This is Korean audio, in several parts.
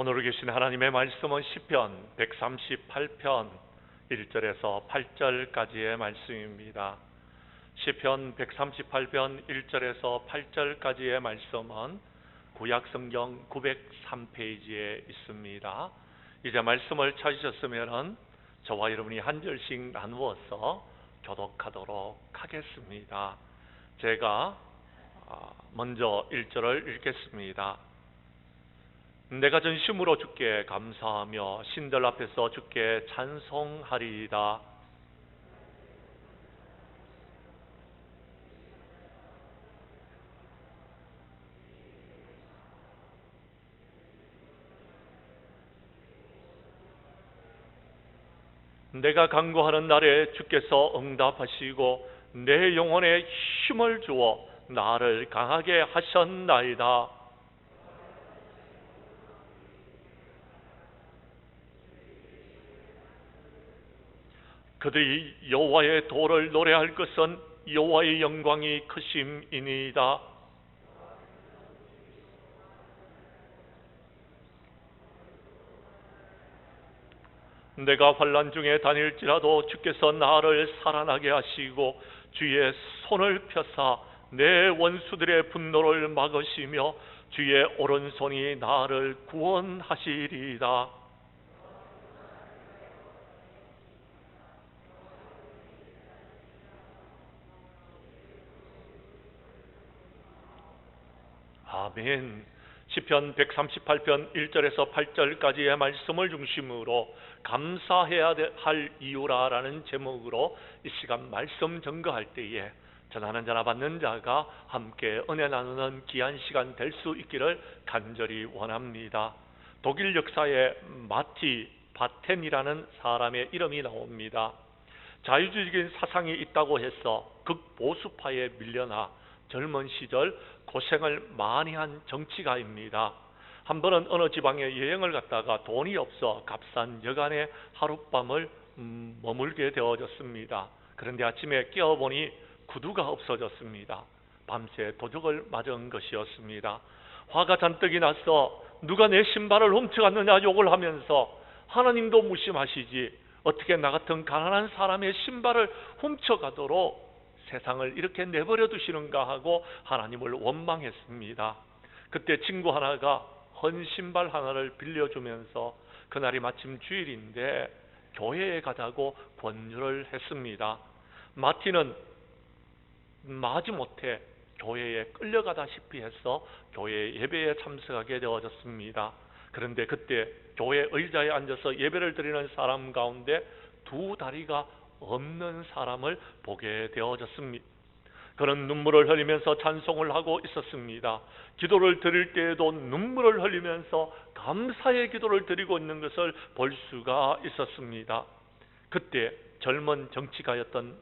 오늘 계신 하나님의 말씀은 시편 138편 1절에서 8절까지의 말씀입니다. 시편 138편 1절에서 8절까지의 말씀은 구약성경 903페이지에 있습니다. 이제 말씀을 찾으셨으면 저와 여러분이 한 절씩 나누어서 교독하도록 하겠습니다. 제가 먼저 1절을 읽겠습니다. 내가 전심으로 주께 감사하며 신들 앞에서 주께 찬송하리이다. 내가 간구하는 날에 주께서 응답하시고 내 영혼에 힘을 주어 나를 강하게 하셨나이다. 그들이 여호와의 도를 노래할 것은 여호와의 영광이 크심이니이다. 내가 환난 중에 다닐지라도 주께서 나를 살아나게 하시고 주의 손을 펴사 내 원수들의 분노를 막으시며 주의 오른손이 나를 구원하시리이다. 아멘. 시편 138편 1절에서 8절까지의 말씀을 중심으로 감사해야 할 이유라라는 제목으로 이 시간 말씀 전거할 때에 전하는 자나 받는 자가 함께 은혜 나누는 귀한 시간 될 수 있기를 간절히 원합니다. 독일 역사에 마티 바텐이라는 사람의 이름이 나옵니다. 자유주의적인 사상이 있다고 해서 극보수파에 밀려나 젊은 시절 고생을 많이 한 정치가입니다. 한 번은 어느 지방에 여행을 갔다가 돈이 없어 값싼 여관에 하룻밤을 머물게 되어졌습니다. 그런데 아침에 깨어보니 구두가 없어졌습니다. 밤새 도적을 맞은 것이었습니다. 화가 잔뜩이 나서 누가 내 신발을 훔쳐갔느냐 욕을 하면서 하나님도 무심하시지 어떻게 나 같은 가난한 사람의 신발을 훔쳐가도록 세상을 이렇게 내버려 두시는가 하고 하나님을 원망했습니다. 그때 친구 하나가 헌 신발 하나를 빌려주면서 그날이 마침 주일인데 교회에 가자고 권유를 했습니다. 마티는 마지못해 교회에 끌려가다시피 해서 교회 예배에 참석하게 되어졌습니다. 그런데 그때 교회 의자에 앉아서 예배를 드리는 사람 가운데 두 다리가 없는 사람을 보게 되어졌습니다. 그는 눈물을 흘리면서 찬송을 하고 있었습니다. 기도를 드릴 때에도 눈물을 흘리면서 감사의 기도를 드리고 있는 것을 볼 수가 있었습니다. 그때 젊은 정치가였던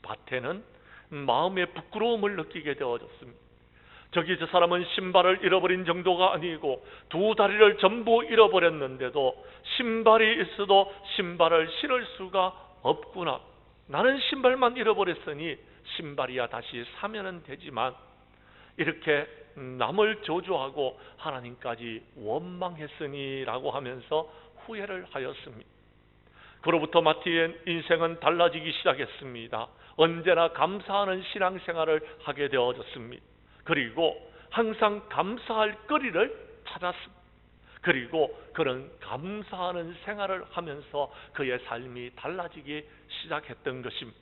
바텐은 마음의 부끄러움을 느끼게 되어졌습니다. 저 사람은 신발을 잃어버린 정도가 아니고 두 다리를 전부 잃어버렸는데도 신발이 있어도 신발을 신을 수가 없구나. 나는 신발만 잃어버렸으니 신발이야 다시 사면은 되지만 이렇게 남을 저주하고 하나님까지 원망했으니 라고 하면서 후회를 하였습니다. 그로부터 마티의 인생은 달라지기 시작했습니다. 언제나 감사하는 신앙생활을 하게 되어졌습니다. 그리고 항상 감사할 거리를 찾았습니다. 그리고 그런 감사하는 생활을 하면서 그의 삶이 달라지기 시작했던 것입니다.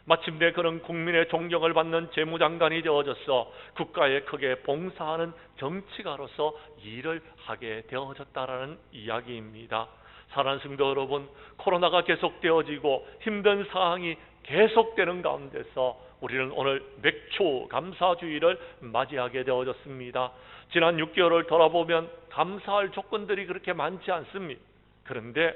마침내 그는 국민의 존경을 받는 재무장관이 되어져서 국가에 크게 봉사하는 정치가로서 일을 하게 되어졌다라는 이야기입니다. 사랑하는 성도 여러분, 코로나가 계속되어지고 힘든 상황이 계속되는 가운데서 우리는 오늘 맥초 감사주의를 맞이하게 되어졌습니다. 지난 6개월을 돌아보면 감사할 조건들이 그렇게 많지 않습니다. 그런데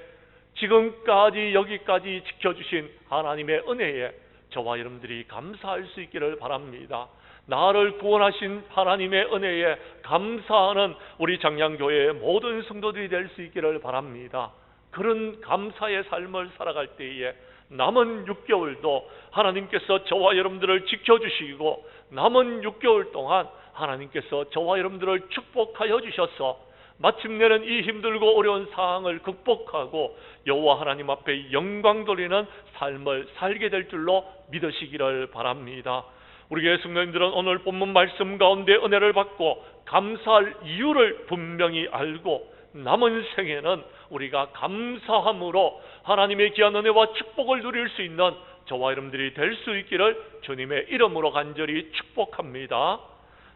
지금까지 여기까지 지켜주신 하나님의 은혜에 저와 여러분들이 감사할 수 있기를 바랍니다. 나를 구원하신 하나님의 은혜에 감사하는 우리 장량교회의 모든 성도들이 될 수 있기를 바랍니다. 그런 감사의 삶을 살아갈 때에 남은 6개월도 하나님께서 저와 여러분들을 지켜주시고 남은 6개월 동안 하나님께서 저와 여러분들을 축복하여 주셔서 마침내는 이 힘들고 어려운 상황을 극복하고 여호와 하나님 앞에 영광 돌리는 삶을 살게 될 줄로 믿으시기를 바랍니다. 우리 교회 성도님들은 오늘 본문 말씀 가운데 은혜를 받고 감사할 이유를 분명히 알고 남은 생에는 우리가 감사함으로 하나님의 귀한 은혜와 축복을 누릴 수 있는 저와 여러분들이 될 수 있기를 주님의 이름으로 간절히 축복합니다.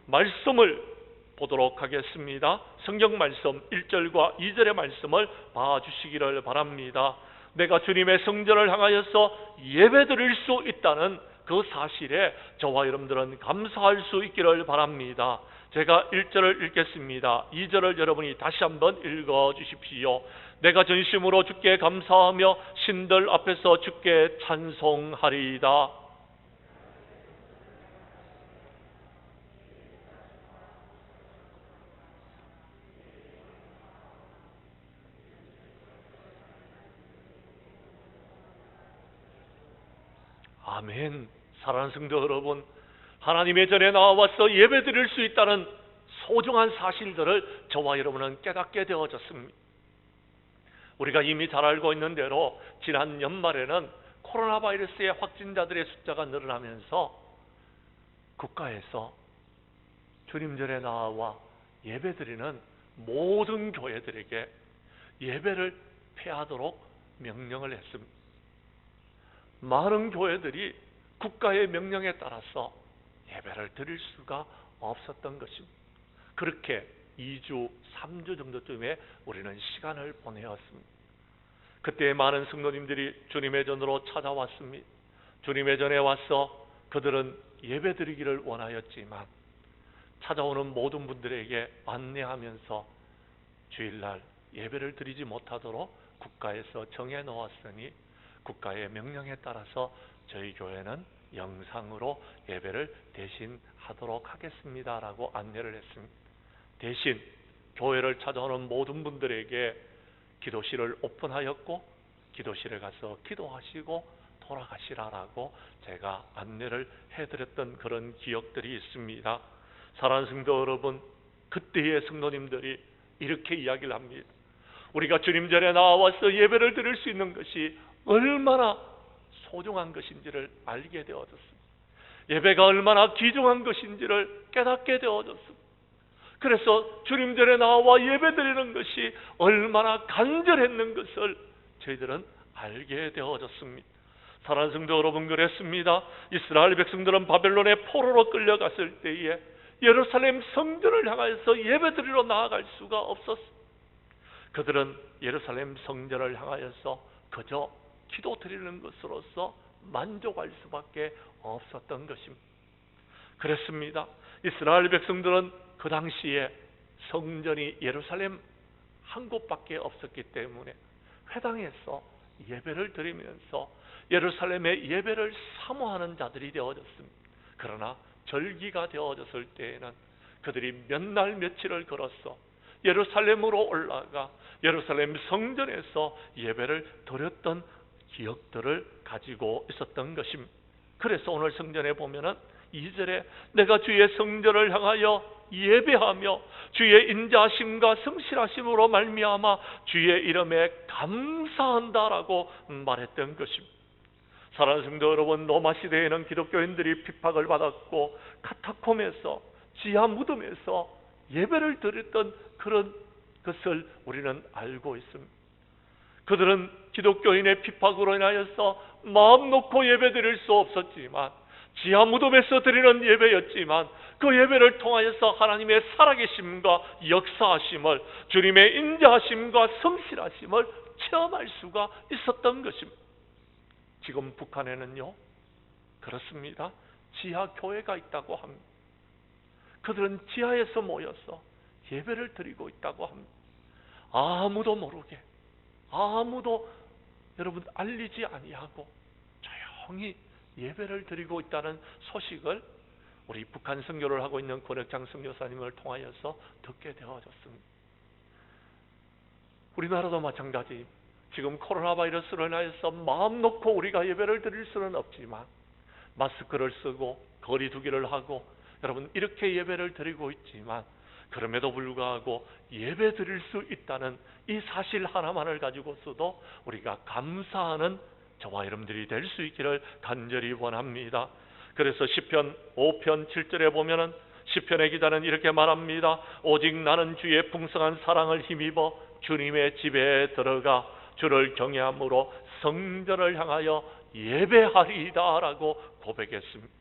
말씀을 보도록 하겠습니다. 성경 말씀 1절과 2절의 말씀을 봐주시기를 바랍니다. 내가 주님의 성전을 향하여서 예배드릴 수 있다는 그 사실에 저와 여러분들은 감사할 수 있기를 바랍니다. 제가 1절을 읽겠습니다. 2절을 여러분이 다시 한번 읽어주십시오. 내가 전심으로 주께 감사하며 신들 앞에서 주께 찬송하리이다. 아멘. 사랑하는 성도 여러분, 하나님의 전에 나와서 예배드릴 수 있다는 소중한 사실들을 저와 여러분은 깨닫게 되어졌습니다. 우리가 이미 잘 알고 있는 대로 지난 연말에는 코로나 바이러스의 확진자들의 숫자가 늘어나면서 국가에서 주님 전에 나와 예배드리는 모든 교회들에게 예배를 폐하도록 명령을 했습니다. 많은 교회들이 국가의 명령에 따라서 예배를 드릴 수가 없었던 것입니다. 그렇게 2주, 3주 정도쯤에 우리는 시간을 보내었습니다. 그때 많은 성도님들이 주님의 전으로 찾아왔습니다. 주님의 전에 와서 그들은 예배 드리기를 원하였지만 찾아오는 모든 분들에게 안내하면서 주일날 예배를 드리지 못하도록 국가에서 정해 놓았으니 국가의 명령에 따라서 저희 교회는 영상으로 예배를 대신 하도록 하겠습니다 라고 안내를 했습니다. 대신 교회를 찾아오는 모든 분들에게 기도실을 오픈하였고 기도실에 가서 기도하시고 돌아가시라라고 제가 안내를 해드렸던 그런 기억들이 있습니다. 사랑하는 성도 여러분, 그때의 성도님들이 이렇게 이야기를 합니다. 우리가 주님 전에 나와서 예배를 드릴 수 있는 것이 얼마나 소중한 것인지를 알게 되어졌습니다. 예배가 얼마나 귀중한 것인지를 깨닫게 되어졌습니다. 그래서 주님 전에 나와 예배드리는 것이 얼마나 간절했는 것을 저희들은 알게 되어졌습니다. 사랑하는 성도 여러분, 그랬습니다. 이스라엘 백성들은 바벨론의 포로로 끌려갔을 때에 예루살렘 성전을 향하여서 예배드리러 나아갈 수가 없었습니다. 그들은 예루살렘 성전을 향하여서 그저 기도 드리는 것으로서 만족할 수밖에 없었던 것입니다. 그랬습니다. 이스라엘 백성들은 그 당시에 성전이 예루살렘 한 곳밖에 없었기 때문에 회당에서 예배를 드리면서 예루살렘의 예배를 사모하는 자들이 되어졌습니다. 그러나 절기가 되어졌을 때에는 그들이 몇 날 며칠을 걸어서 예루살렘으로 올라가 예루살렘 성전에서 예배를 드렸던 기억들을 가지고 있었던 것입니다. 그래서 오늘 성전에 보면은 2절에 내가 주의 성전을 향하여 예배하며 주의 인자하심과 성실하심으로 말미암아 주의 이름에 감사한다라고 말했던 것입니다. 사랑하는 성도 여러분, 로마 시대에는 기독교인들이 핍박을 받았고 카타콤에서 지하 무덤에서 예배를 드렸던 그런 것을 우리는 알고 있습니다. 그들은 기독교인의 핍박으로 인하여서 마음 놓고 예배 드릴 수 없었지만 지하 무덤에서 드리는 예배였지만 그 예배를 통하여서 하나님의 살아계심과 역사하심을, 주님의 인자하심과 성실하심을 체험할 수가 있었던 것입니다. 지금 북한에는요 그렇습니다. 지하 교회가 있다고 합니다. 그들은 지하에서 모여서 예배를 드리고 있다고 합니다. 아무도 모르게, 아무도 여러분 알리지 아니하고 조용히 예배를 드리고 있다는 소식을 우리 북한 선교를 하고 있는 권혁장 선교사님을 통하여서 듣게 되어졌습니다. 우리나라도 마찬가지. 지금 코로나 바이러스로 인하여서 마음 놓고 우리가 예배를 드릴 수는 없지만 마스크를 쓰고 거리 두기를 하고 여러분 이렇게 예배를 드리고 있지만 그럼에도 불구하고 예배 드릴 수 있다는 이 사실 하나만을 가지고서도 우리가 감사하는 저와 여러분들이 될 수 있기를 간절히 원합니다. 그래서 시편 5편 7절에 보면은 시편의 기자는 이렇게 말합니다. 오직 나는 주의 풍성한 사랑을 힘입어 주님의 집에 들어가 주를 경외함으로 성전을 향하여 예배하리이다 라고 고백했습니다.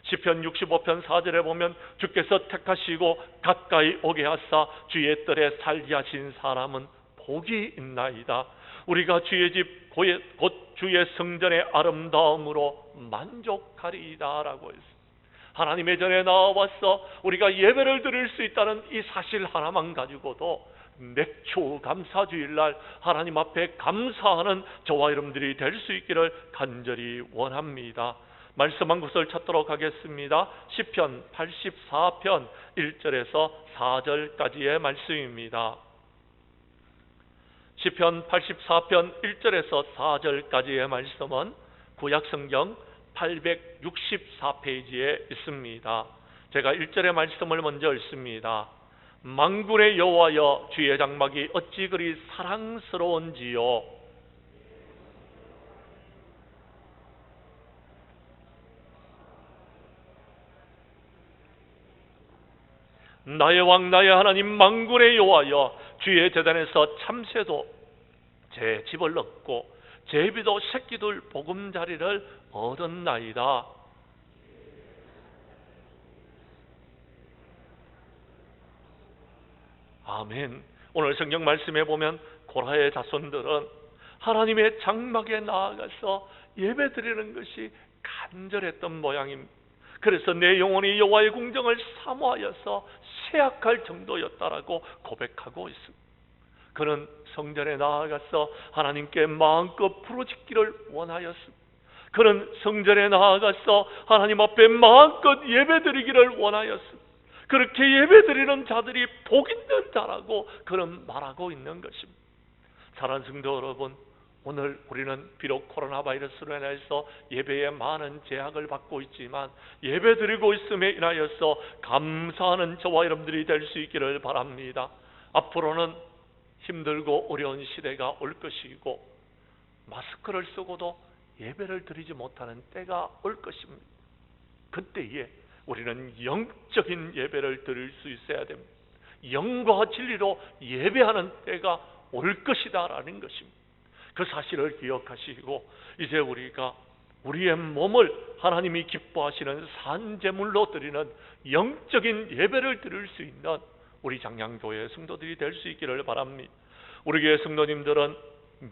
시편 65편 4절에 보면 주께서 택하시고 가까이 오게 하사 주의 뜰에 살게 하신 사람은 복이 있나이다. 우리가 주의 집 곧 주의 성전의 아름다움으로 만족하리이다 라고 했습니다. 하나님의 전에 나와서 우리가 예배를 드릴 수 있다는 이 사실 하나만 가지고도 맥주 감사주일날 하나님 앞에 감사하는 저와 여러분들이 될 수 있기를 간절히 원합니다. 말씀 한 구절 찾도록 하겠습니다. 시편 84편 1절에서 4절까지의 말씀입니다. 시편 84편 1절에서 4절까지의 말씀은 구약성경 864페이지에 있습니다. 제가 1절의 말씀을 먼저 읽습니다. 만군의 여호와여 주의 장막이 어찌 그리 사랑스러운지요. 나의 왕 나의 하나님 만군의 여호와여 주의 제단에서 참새도 제 집을 얻고 제비도 새끼들 보금자리를 얻었나이다. 아멘. 오늘 성경 말씀에 보면 고라의 자손들은 하나님의 장막에 나아가서 예배드리는 것이 간절했던 모양입니다. 그래서 내 영혼이 여호와의 궁정을 사모하여서 쇠약할 정도였다라고 고백하고 있습니다. 그는 성전에 나아가서 하나님께 마음껏 부르짖기를 원하였습니다. 그는 성전에 나아가서 하나님 앞에 마음껏 예배드리기를 원하였습니다. 그렇게 예배드리는 자들이 복 있는 자라고 그는 말하고 있는 것입니다. 사랑하는 성도 여러분, 오늘 우리는 비록 코로나 바이러스로 인해서 예배에 많은 제약을 받고 있지만 예배드리고 있음에 인하여서 감사하는 저와 여러분들이 될 수 있기를 바랍니다. 앞으로는 힘들고 어려운 시대가 올 것이고 마스크를 쓰고도 예배를 드리지 못하는 때가 올 것입니다. 그때에 우리는 영적인 예배를 드릴 수 있어야 됩니다. 영과 진리로 예배하는 때가 올 것이다라는 것입니다. 그 사실을 기억하시고 이제 우리가 우리의 몸을 하나님이 기뻐하시는 산제물로 드리는 영적인 예배를 드릴 수 있는 우리 장량교회 성도들이 될 수 있기를 바랍니다. 우리 교회 성도님들은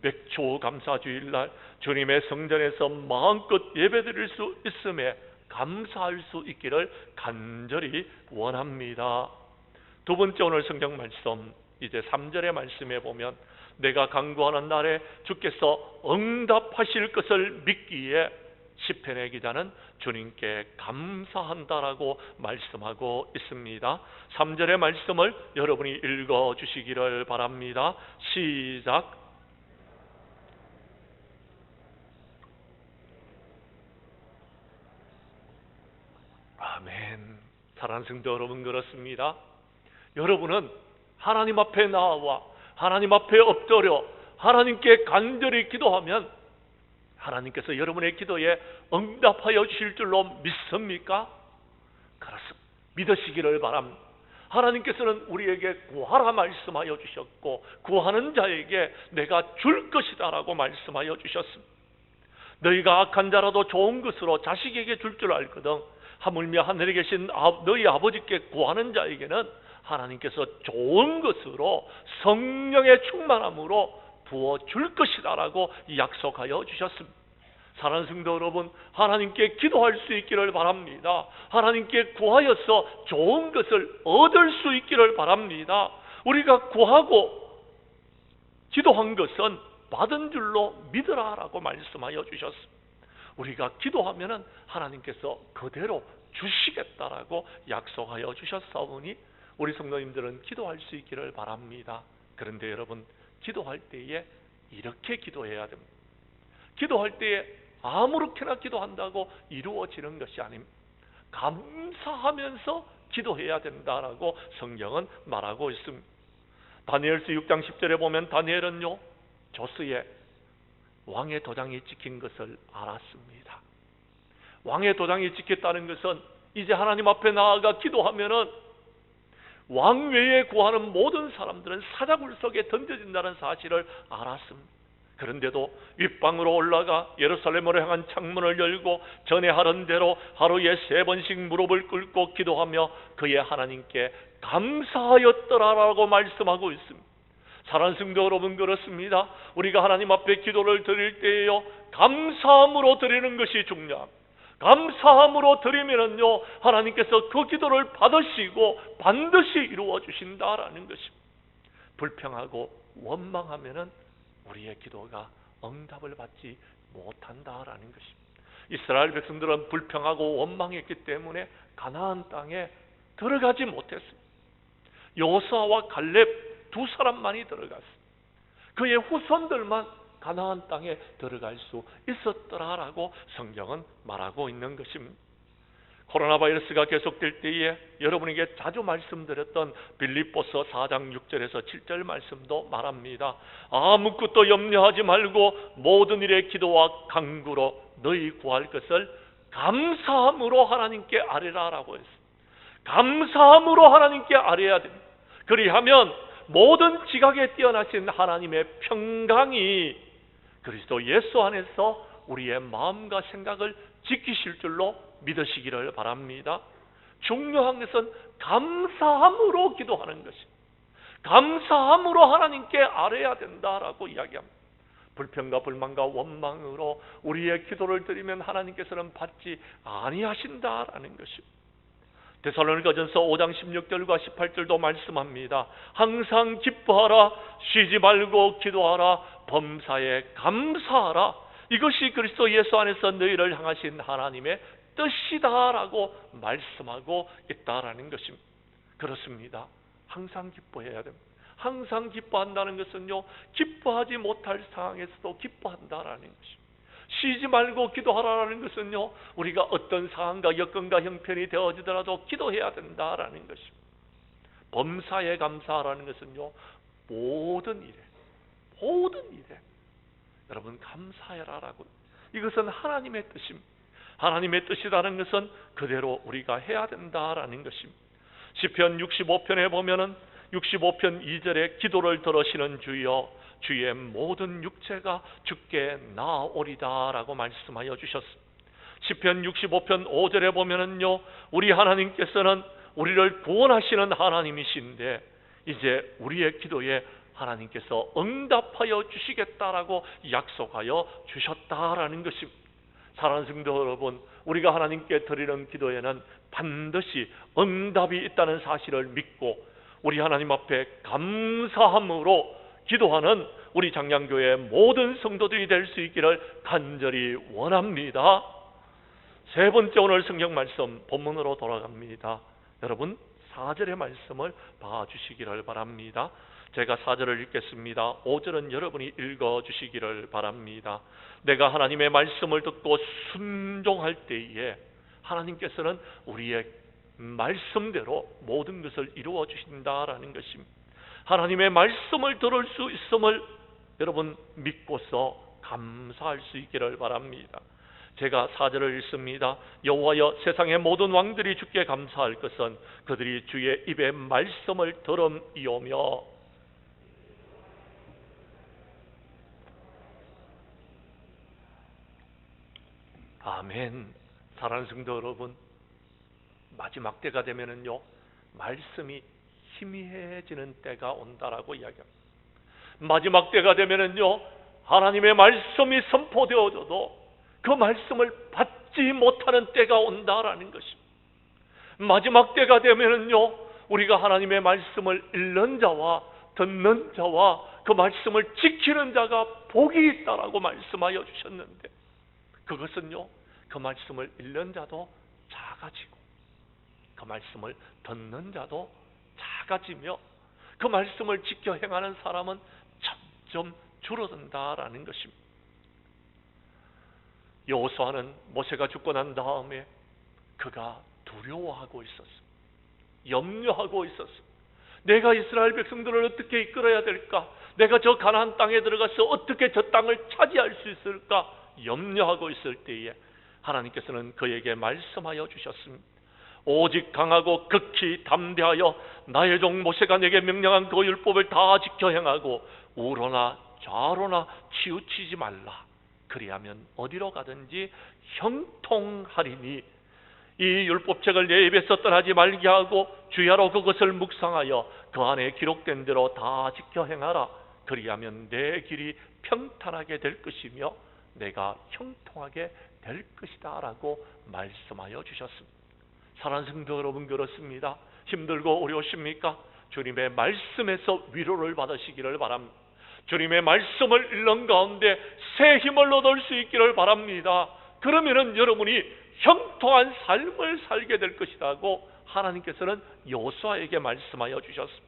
맥주 감사주일날 주님의 성전에서 마음껏 예배드릴 수 있음에 감사할 수 있기를 간절히 원합니다. 두 번째 오늘 성경 말씀 이제 3절의 말씀에 보면 내가 간구하는 날에 주께서 응답하실 것을 믿기에 시편의 기자는 주님께 감사한다라고 말씀하고 있습니다. 3절의 말씀을 여러분이 읽어주시기를 바랍니다. 시작. 아멘. 사랑하는 성도 여러분, 그렇습니다. 여러분은 하나님 앞에 나와 하나님 앞에 엎드려 하나님께 간절히 기도하면 하나님께서 여러분의 기도에 응답하여 주실 줄로 믿습니까? 그렇습니다. 믿으시기를 바랍니다. 하나님께서는 우리에게 구하라 말씀하여 주셨고 구하는 자에게 내가 줄 것이다 라고 말씀하여 주셨습니다. 너희가 악한 자라도 좋은 것으로 자식에게 줄 줄 알거든 하물며 하늘에 계신 너희 아버지께 구하는 자에게는 하나님께서 좋은 것으로 성령의 충만함으로 부어줄 것이다 라고 약속하여 주셨습니다. 사랑하는 성도 여러분, 하나님께 기도할 수 있기를 바랍니다. 하나님께 구하여서 좋은 것을 얻을 수 있기를 바랍니다. 우리가 구하고 기도한 것은 받은 줄로 믿으라 라고 말씀하여 주셨습니다. 우리가 기도하면 하나님께서 그대로 주시겠다라고 약속하여 주셨사오니 우리 성도님들은 기도할 수 있기를 바랍니다. 그런데 여러분, 기도할 때에 이렇게 기도해야 됩니다. 기도할 때에 아무렇게나 기도한다고 이루어지는 것이 아닙니다. 감사하면서 기도해야 된다라고 성경은 말하고 있습니다. 다니엘서 6장 10절에 보면 다니엘은요, 조스에 왕의 도장이 찍힌 것을 알았습니다. 왕의 도장이 찍혔다는 것은 이제 하나님 앞에 나아가 기도하면은 왕 외에 구하는 모든 사람들은 사자굴 속에 던져진다는 사실을 알았습니다. 그런데도 윗방으로 올라가 예루살렘으로 향한 창문을 열고 전에 하던 대로 하루에 3번씩 무릎을 꿇고 기도하며 그의 하나님께 감사하였더라라고 말씀하고 있습니다. 사랑하는 성도 여러분, 그렇습니다. 우리가 하나님 앞에 기도를 드릴 때에요, 감사함으로 드리는 것이 중요합니다. 감사함으로 드리면은요, 하나님께서 그 기도를 받으시고 반드시 이루어 주신다라는 것입니다. 불평하고 원망하면은 우리의 기도가 응답을 받지 못한다라는 것입니다. 이스라엘 백성들은 불평하고 원망했기 때문에 가나안 땅에 들어가지 못했습니다. 여호수아와 갈렙 두 사람만이 들어갔습니다. 그의 후손들만 가나안 땅에 들어갈 수 있었더라라고 성경은 말하고 있는 것입니다. 코로나 바이러스가 계속될 때에 여러분에게 자주 말씀드렸던 빌립보서 4장 6절에서 7절 말씀도 말합니다. 아무것도 염려하지 말고 모든 일에 기도와 간구로 너희 구할 것을 감사함으로 하나님께 아뢰라라고 했습니다. 감사함으로 하나님께 아뢰야 됩니다. 그리하면 모든 지각에 뛰어나신 하나님의 평강이 그리스도 예수 안에서 우리의 마음과 생각을 지키실 줄로 믿으시기를 바랍니다. 중요한 것은 감사함으로 기도하는 것입니다. 감사함으로 하나님께 아뢰야 된다라고 이야기합니다. 불평과 불만과 원망으로 우리의 기도를 드리면 하나님께서는 받지 아니하신다라는 것입니다. 데살로니가전서 5장 16절과 18절도 말씀합니다. 항상 기뻐하라, 쉬지 말고 기도하라, 범사에 감사하라. 이것이 그리스도 예수 안에서 너희를 향하신 하나님의 뜻이다라고 말씀하고 있다라는 것입니다. 그렇습니다. 항상 기뻐해야 됩니다. 항상 기뻐한다는 것은요, 기뻐하지 못할 상황에서도 기뻐한다라는 것입니다. 쉬지 말고 기도하라는 것은요, 우리가 어떤 상황과 여건과 형편이 되어지더라도 기도해야 된다라는 것입니다. 범사에 감사하라는 것은요, 모든 일에 여러분 감사해라라고, 이것은 하나님의 뜻입니다. 하나님의 뜻이라는 것은 그대로 우리가 해야 된다라는 것입니다. 시편 65편에 보면은 65편 2절에 기도를 들으시는 주여 주의 모든 육체가 주께 나아오리다라고 말씀하여 주셨습니다. 시편 65편 5절에 보면은요, 우리 하나님께서는 우리를 구원하시는 하나님이신데 이제 우리의 기도에 하나님께서 응답하여 주시겠다라고 약속하여 주셨다라는 것입니다. 사랑하는 성도 여러분, 우리가 하나님께 드리는 기도에는 반드시 응답이 있다는 사실을 믿고 우리 하나님 앞에 감사함으로 기도하는 우리 장량교회 모든 성도들이 될 수 있기를 간절히 원합니다. 세 번째 오늘 성경 말씀 본문으로 돌아갑니다. 여러분 4절의 말씀을 봐주시기를 바랍니다. 제가 4절을 읽겠습니다. 5절은 여러분이 읽어주시기를 바랍니다. 내가 하나님의 말씀을 듣고 순종할 때에 하나님께서는 우리의 말씀대로 모든 것을 이루어 주신다라는 것입니다. 하나님의 말씀을 들을 수 있음을 여러분 믿고서 감사할 수 있기를 바랍니다. 제가 4절을 읽습니다. 여호와여, 세상의 모든 왕들이 주께 감사할 것은 그들이 주의 입의 말씀을 들음이오며. 아멘. 사랑하는 성도 여러분, 마지막 때가 되면은요, 말씀이 희미해지는 때가 온다라고 이야기합니다. 마지막 때가 되면은요, 하나님의 말씀이 선포되어져도 그 말씀을 받지 못하는 때가 온다라는 것입니다. 마지막 때가 되면은요, 우리가 하나님의 말씀을 읽는 자와 듣는 자와 그 말씀을 지키는 자가 복이 있다라고 말씀하여 주셨는데, 그것은요, 그 말씀을 읽는 자도 작아지고 그 말씀을 듣는 자도 작아지며 그 말씀을 지켜 행하는 사람은 점점 줄어든다라는 것입니다. 여호수아는 모세가 죽고 난 다음에 그가 두려워하고 있었습니다. 염려하고 있었습니다. 내가 이스라엘 백성들을 어떻게 이끌어야 될까? 내가 저 가나안 땅에 들어가서 어떻게 저 땅을 차지할 수 있을까? 염려하고 있을 때에 하나님께서는 그에게 말씀하여 주셨습니다. 오직 강하고 극히 담대하여 나의 종 모세가 내게 명령한 그 율법을 다 지켜 행하고 우로나 좌로나 치우치지 말라. 그리하면 어디로 가든지 형통하리니 이 율법책을 내 입에서 떠나지 말게 하고 주야로 그것을 묵상하여 그 안에 기록된 대로 다 지켜 행하라. 그리하면 내 길이 평탄하게 될 것이며 내가 형통하게 될 것이다 라고 말씀하여 주셨습니다. 사랑하는 성도 여러분, 그렇습니다. 힘들고 어려우십니까? 주님의 말씀에서 위로를 받으시기를 바랍니다. 주님의 말씀을 읽는 가운데 새 힘을 얻을 수 있기를 바랍니다. 그러면은 여러분이 형통한 삶을 살게 될 것이라고 하나님께서는 여호수아에게 말씀하여 주셨습니다.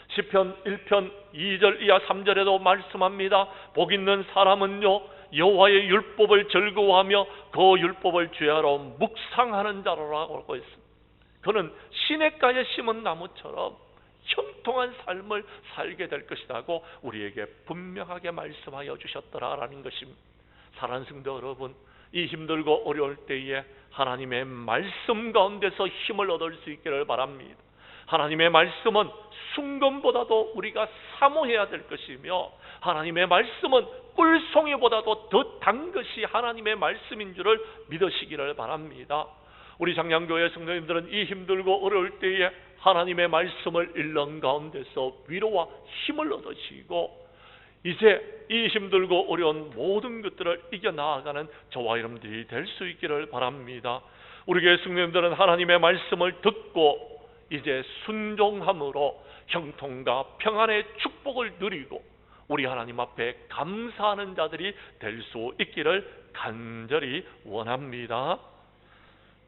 시편 1편 2절 이하 3절에도 말씀합니다. 복 있는 사람은요 여호와의 율법을 즐거워하며 그 율법을 주야로 묵상하는 자로라고 하고 있습니다. 그는 시냇가에 심은 나무처럼 형통한 삶을 살게 될 것이라고 우리에게 분명하게 말씀하여 주셨더라라는 것입니다. 사랑하는 성도 여러분, 이 힘들고 어려울 때에 하나님의 말씀 가운데서 힘을 얻을 수 있기를 바랍니다. 하나님의 말씀은 순금보다도 우리가 사모해야 될 것이며 하나님의 말씀은 꿀송이보다도 더 단 것이 하나님의 말씀인 줄을 믿으시기를 바랍니다. 우리 장량교회 성도님들은 이 힘들고 어려울 때에 하나님의 말씀을 읽는 가운데서 위로와 힘을 얻으시고 이제 이 힘들고 어려운 모든 것들을 이겨나가는 저와 여러분들이 될 수 있기를 바랍니다. 우리 교회 성도님들은 하나님의 말씀을 듣고 이제 순종함으로 형통과 평안의 축복을 누리고 우리 하나님 앞에 감사하는 자들이 될 수 있기를 간절히 원합니다.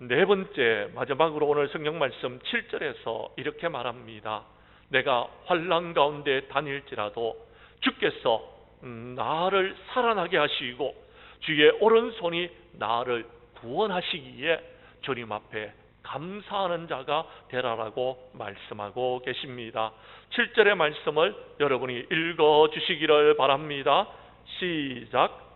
네 번째, 마지막으로 오늘 성경 말씀 7절에서 이렇게 말합니다. 내가 환난 가운데 다닐지라도 주께서 나를 살아나게 하시고 주의 오른손이 나를 구원하시기에 주님 앞에 감사하는 자가 되라라고 말씀하고 계십니다. 7절의 말씀을 여러분이 읽어 주시기를 바랍니다. 시작.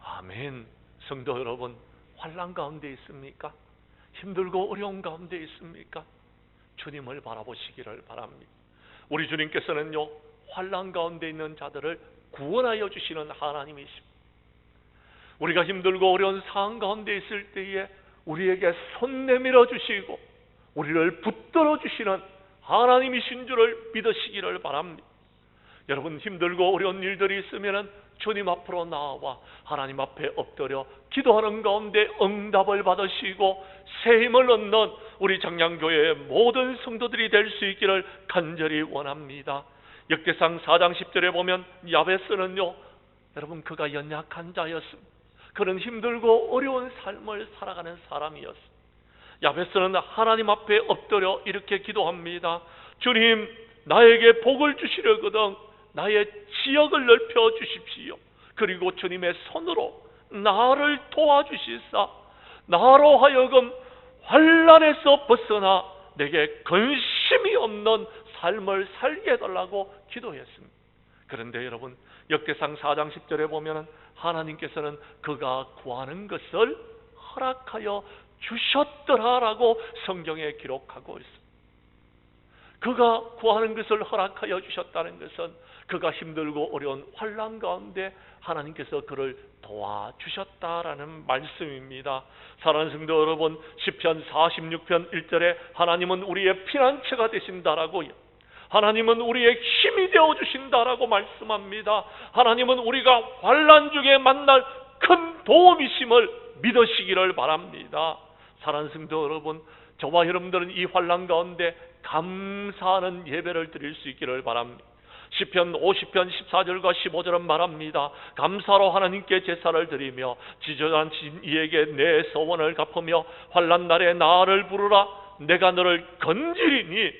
아멘. 성도 여러분, 환난 가운데 있습니까? 힘들고 어려운 가운데 있습니까? 주님을 바라보시기를 바랍니다. 우리 주님께서는요 환난 가운데 있는 자들을 구원하여 주시는 하나님이십니다. 우리가 힘들고 어려운 상황 가운데 있을 때에 우리에게 손 내밀어 주시고 우리를 붙들어 주시는 하나님이신 줄을 믿으시기를 바랍니다. 여러분, 힘들고 어려운 일들이 있으면 주님 앞으로 나와 하나님 앞에 엎드려 기도하는 가운데 응답을 받으시고 새 힘을 얻는 우리 장량교회의 모든 성도들이 될 수 있기를 간절히 원합니다. 역대상 4장 10절에 보면 야베스는요, 여러분, 그가 연약한 자였습니다. 그는 힘들고 어려운 삶을 살아가는 사람이었습니다. 야베스는 하나님 앞에 엎드려 이렇게 기도합니다. 주님, 나에게 복을 주시려거든 나의 지역을 넓혀 주십시오. 그리고 주님의 손으로 나를 도와주시사 나로 하여금 환난에서 벗어나 내게 근심이 없는 삶을 살게 해달라고 기도했습니다. 그런데 여러분, 역대상 4장 10절에 보면 하나님께서는 그가 구하는 것을 허락하여 주셨더라라고 성경에 기록하고 있습니다. 그가 구하는 것을 허락하여 주셨다는 것은 그가 힘들고 어려운 환난 가운데 하나님께서 그를 도와주셨다라는 말씀입니다. 사랑하는 성도 여러분, 시편 46편 1절에 하나님은 우리의 피난처가 되신다라고, 하나님은 우리의 힘이 되어주신다라고 말씀합니다. 하나님은 우리가 환난 중에 만날 큰 도움이심을 믿으시기를 바랍니다. 사랑하는 성도 여러분, 저와 여러분들은 이 환난 가운데 감사하는 예배를 드릴 수 있기를 바랍니다. 시편 50편 14절과 15절은 말합니다. 감사로 하나님께 제사를 드리며 지저하신 이에게 내 서원을 갚으며 환난 날에 나를 부르라. 내가 너를 건지리니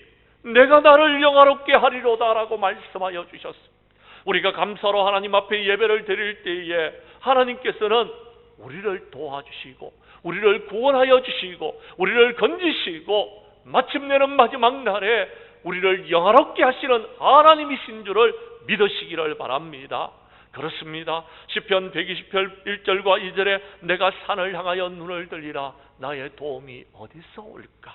내가 나를 영화롭게 하리로다라고 말씀하여 주셨습니다. 우리가 감사로 하나님 앞에 예배를 드릴 때에 하나님께서는 우리를 도와주시고 우리를 구원하여 주시고 우리를 건지시고 마침내는 마지막 날에 우리를 영화롭게 하시는 하나님이신 줄을 믿으시기를 바랍니다. 그렇습니다. 시편 120편 1절과 2절에 내가 산을 향하여 눈을 들리라 나의 도움이 어디서 올까?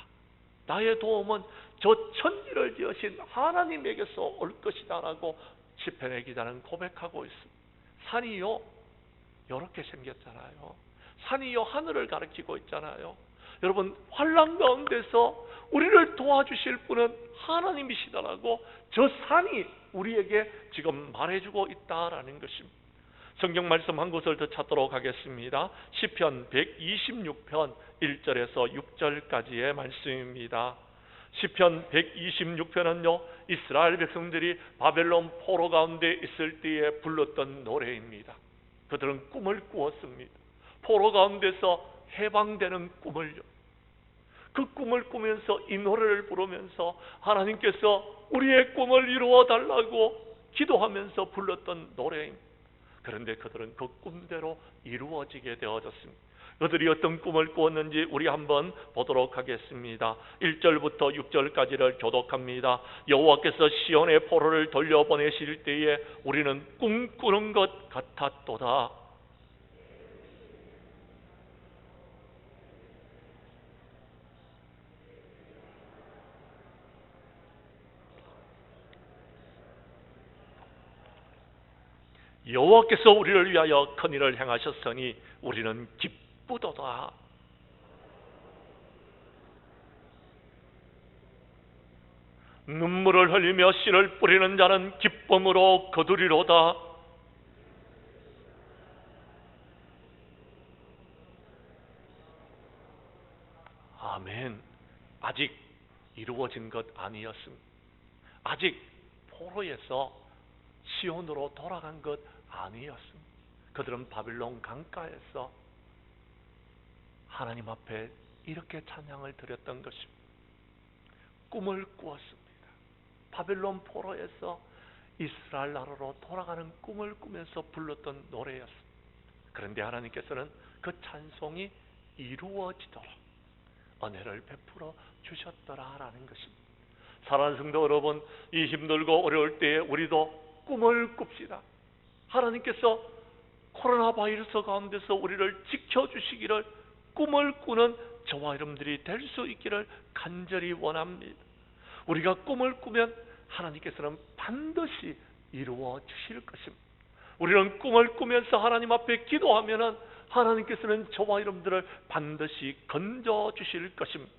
나의 도움은 저 천지를 지으신 하나님에게서 올 것이다 라고 시편의 기자는 고백하고 있습니다. 산이요 이렇게 생겼잖아요. 산이요 하늘을 가리키고 있잖아요. 여러분, 환난 가운데서 우리를 도와주실 분은 하나님이시다라고 저 산이 우리에게 지금 말해주고 있다라는 것입니다. 성경 말씀 한 곳을 더 찾도록 하겠습니다. 시편 126편 1절에서 6절까지의 말씀입니다. 시편 126편은요 이스라엘 백성들이 바벨론 포로 가운데 있을 때에 불렀던 노래입니다. 그들은 꿈을 꾸었습니다. 포로 가운데서 해방되는 꿈을요. 그 꿈을 꾸면서 이 노래를 부르면서 하나님께서 우리의 꿈을 이루어 달라고 기도하면서 불렀던 노래입니다. 그런데 그들은 그 꿈대로 이루어지게 되어졌습니다. 그들이 어떤 꿈을 꾸었는지 우리 한번 보도록 하겠습니다. 1절부터 6절까지를 교독합니다. 여호와께서 시온의 포로를 돌려보내실 때에 우리는 꿈꾸는 것 같았도다. 여호와께서 우리를 위하여 큰 일을 행하셨으니 우리는 기쁘도다. 눈물을 흘리며 씨를 뿌리는 자는 기쁨으로 거두리로다. 아멘. 아직 이루어진 것 아니었습니다. 아직 포로에서 시온으로 돌아간 것 아니었습니다. 그들은 바빌론 강가에서 하나님 앞에 이렇게 찬양을 드렸던 것입니다. 꿈을 꾸었습니다. 바빌론 포로에서 이스라엘 나라로 돌아가는 꿈을 꾸면서 불렀던 노래였습니다. 그런데 하나님께서는 그 찬송이 이루어지도록 은혜를 베풀어 주셨더라라는 것입니다. 사랑하는 성도 여러분, 이 힘들고 어려울 때에 우리도 꿈을 꿉시다. 하나님께서 코로나 바이러스 가운데서 우리를 지켜주시기를 꿈을 꾸는 저와 여러분들이 될 수 있기를 간절히 원합니다. 우리가 꿈을 꾸면 하나님께서는 반드시 이루어 주실 것입니다. 우리는 꿈을 꾸면서 하나님 앞에 기도하면 하나님께서는 저와 여러분들을 반드시 건져 주실 것입니다.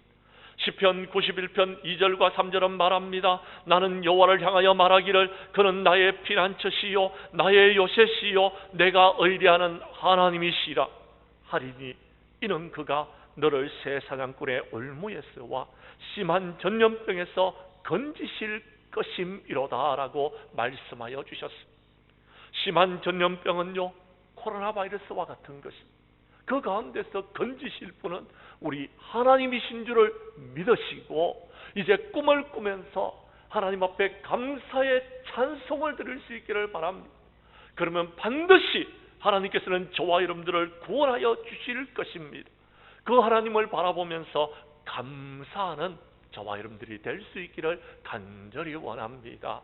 시편 91편 2절과 3절은 말합니다. 나는 여호와를 향하여 말하기를 그는 나의 피난처시요 나의 요새시요 내가 의뢰하는 하나님이시라 하리니 이는 그가 너를 새 사냥꾼의 올무에서와 심한 전염병에서 건지실 것임이로다 라고 말씀하여 주셨습니다. 심한 전염병은요 코로나 바이러스와 같은 것입니다. 그 가운데서 건지실 분은 우리 하나님이신 줄을 믿으시고 이제 꿈을 꾸면서 하나님 앞에 감사의 찬송을 드릴 수 있기를 바랍니다. 그러면 반드시 하나님께서는 저와 여러분들을 구원하여 주실 것입니다. 그 하나님을 바라보면서 감사하는 저와 여러분들이 될 수 있기를 간절히 원합니다.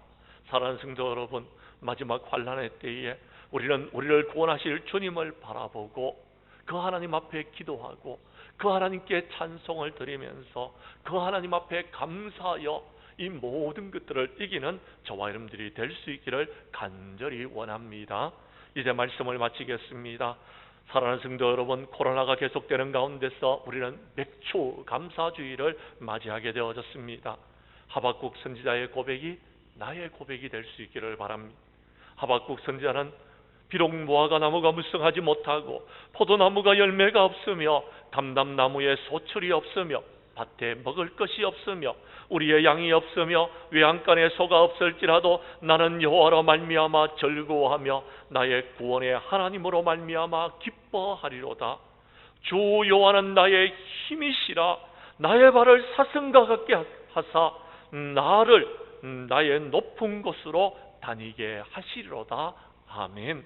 사랑하는 성도 여러분, 마지막 환난의 때에 우리는 우리를 구원하실 주님을 바라보고 그 하나님 앞에 기도하고 그 하나님께 찬송을 드리면서 그 하나님 앞에 감사하여 이 모든 것들을 이기는 저와 여러분들이 될 수 있기를 간절히 원합니다. 이제 말씀을 마치겠습니다. 사랑하는 성도 여러분, 코로나가 계속되는 가운데서 우리는 맥주 감사주의를 맞이하게 되어졌습니다. 하박국 선지자의 고백이 나의 고백이 될 수 있기를 바랍니다. 하박국 선지자는 비록 무화과 나무가 무성하지 못하고 포도나무가 열매가 없으며 감람나무에 소출이 없으며 밭에 먹을 것이 없으며 우리의 양이 없으며 외양간에 소가 없을지라도 나는 여호와로 말미암아 즐거워하며 나의 구원의 하나님으로 말미암아 기뻐하리로다. 주 여호와는 나의 힘이시라. 나의 발을 사슴과 같게 하사 나를 나의 높은 곳으로 다니게 하시리로다. 아멘.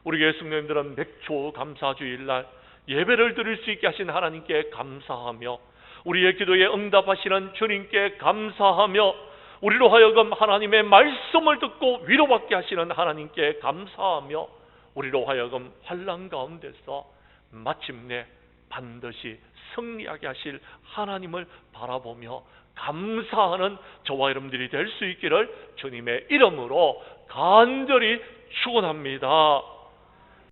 우리 교회 성도님들은 맥주 감사주일날 예배를 드릴 수 있게 하신 하나님께 감사하며, 우리의 기도에 응답하시는 주님께 감사하며, 우리로 하여금 하나님의 말씀을 듣고 위로받게 하시는 하나님께 감사하며, 우리로 하여금 환난 가운데서 마침내 반드시 승리하게 하실 하나님을 바라보며 감사하는 저와 여러분들이 될 수 있기를 주님의 이름으로 간절히 축원합니다.